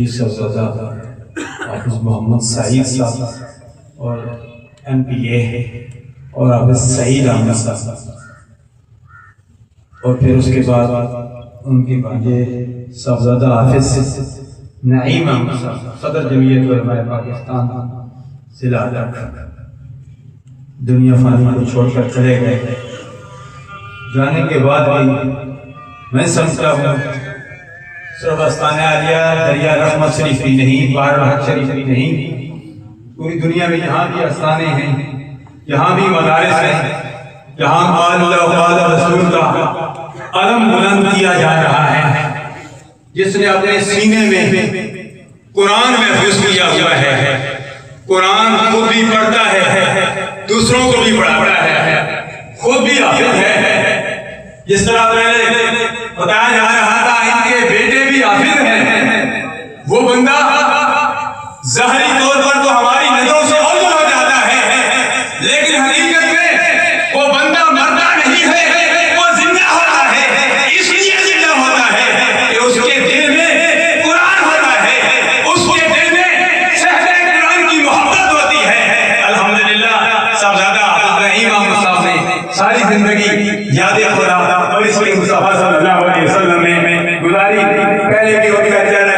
صاحبزادہ حافظ محمد سعید صاحب اور MPA اور حافظ سعید احمد صاحب، اور پھر اس کے بعد ان کے بھانجے صاحبزادہ حافظ نعیم احمد صاحب صدر جمعیت علماء پاکستان ضلع اڈا، دنیا فانی کو چھوڑ کر چلے گئے۔ جانے کے بعد بھی میں سمجھتا ہوں صرف آستانہ عالیہ دریا رحمت شریف ہی نہیں، بحر الحق شریف ہی نہیں، پوری دنیا میں جہاں بھی آستانے ہیں، جہاں بھی مدارس ہیں، جہاں قال اللہ قال رسول کا علم بلند کیا جا رہا ہے، جس نے اپنے سینے میں قرآن محفوظ کیا ہوا ہے، قرآن خود بھی پڑھتا ہے، دوسروں کو بھی پڑھاتا ہے، خود بھی حافظ ہے۔ جس طرح پہلے بتایا جا رہا تھا ان کے بیٹے بھی حافظ ہیں، وہ بندہ ظاہری طور پر تو ہماری نظروں سے اوجھل ہو جاتا ہے، لیکن حقیقت میں وہ بندہ مرتا نہیں ہے، وہ زندہ ہوتا ہے۔ اس لیے زندہ ہوتا ہے کہ اس کے دل میں قرآن ہوتا ہے، اس کے دل میں صحبہ قرآن کی محبت ہوتی ہے۔ الحمدللہ صاحبزادہ حافظ نعیم احمد صاحب نے ساری زندگی یاد خدا اور اس کے مصطفیٰ صلی اللہ علیہ وسلم نے گزاری۔ پہلے بھی ان کا چہرہ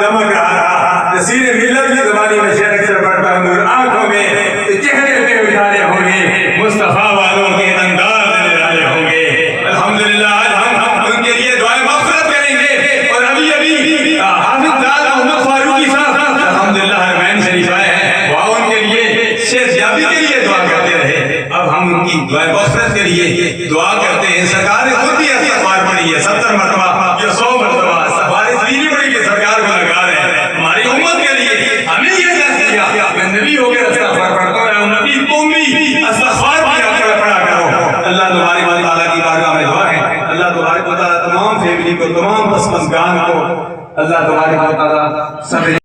چمک رہا، نصیر ملت کی زبانی میں شعر اکثر پڑھتا ہوں، نور آنکھوں میں تو چہرے پہ اجالے ہوں گے، مصطفیٰ والوں کے انداز نرالے ہوں گے۔ الحمدللہ آج ہم ان کے لیے دعائیں مغفرت کریں گے، اور ابھی حافظ داد محمد فاروقی صاحب الحمدللہ حرمین شریف آئے ہیں، وہ ان کے لیے شیخ یابی کے لیے دعا کرتے رہے، اب ہم ان کی دعائیں مغفرت کے لیے دعا کرتے ہیں۔ سرکار نے خود بھی استغفار پڑھی ہے 70 مرتبہ یا 100 مرتبہ، سفارش بھی نہیں پڑھی کہ سرکار کو لگا رہے ہیں ہماری امت کے لیے، ہمیں یہ درس دیا میں نبی ہو کے استغفار پڑھتا ہوں، امتی تم بھی استغفار پڑھا کرو۔ اللہ تبارک و تعالیٰ کی بارگاہ میں دعا ہے، اللہ تبارک و تعالیٰ تمام فیملی کو، تمام پسماندگان کو اللہ تبارک و تعالیٰ سب